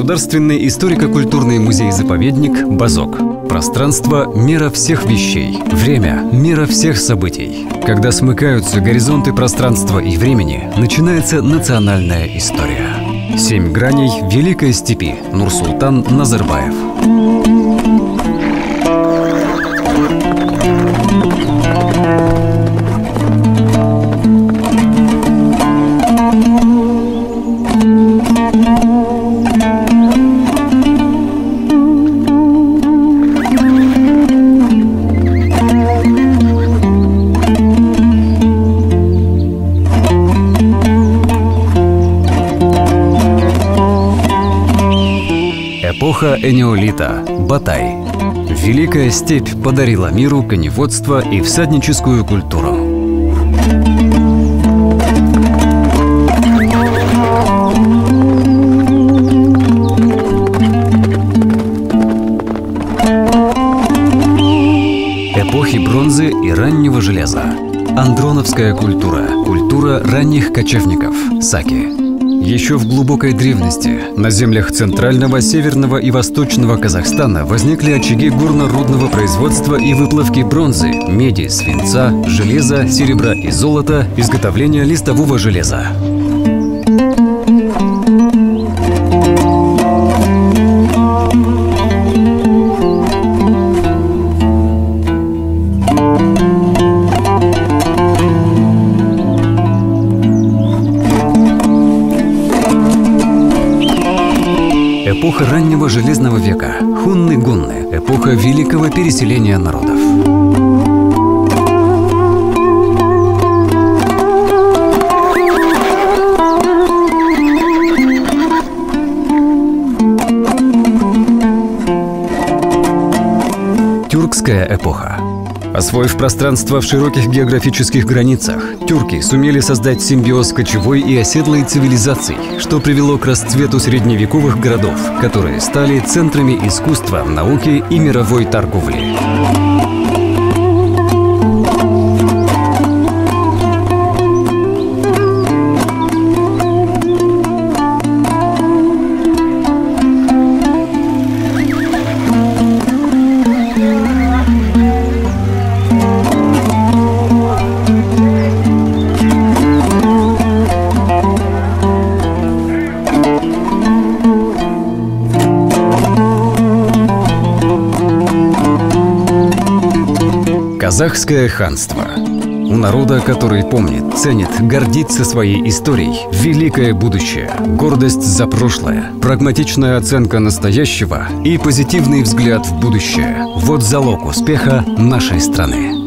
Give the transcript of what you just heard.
Государственный историко-культурный музей-заповедник «Базок». Пространство – мера всех вещей. Время – мера всех событий. Когда смыкаются горизонты пространства и времени, начинается национальная история. 7 граней Великой степи. Нурсултан Назарбаев. Эпоха энеолита. Батай. Великая степь подарила миру коневодство и всадническую культуру. Эпохи бронзы и раннего железа. Андроновская культура. Культура ранних кочевников. Саки. Еще в глубокой древности на землях центрального, северного и восточного Казахстана возникли очаги горно-рудного производства и выплавки бронзы, меди, свинца, железа, серебра и золота, изготовления листового железа. Эпоха раннего железного века. Хунны-гунны. Эпоха великого переселения народов. Тюркская эпоха. Освоив пространство в широких географических границах, тюрки сумели создать симбиоз кочевой и оседлой цивилизаций, что привело к расцвету средневековых городов, которые стали центрами искусства, науки и мировой торговли. Казахское ханство. У народа, который помнит, ценит, гордится своей историей, великое будущее, гордость за прошлое, прагматичная оценка настоящего и позитивный взгляд в будущее – вот залог успеха нашей страны.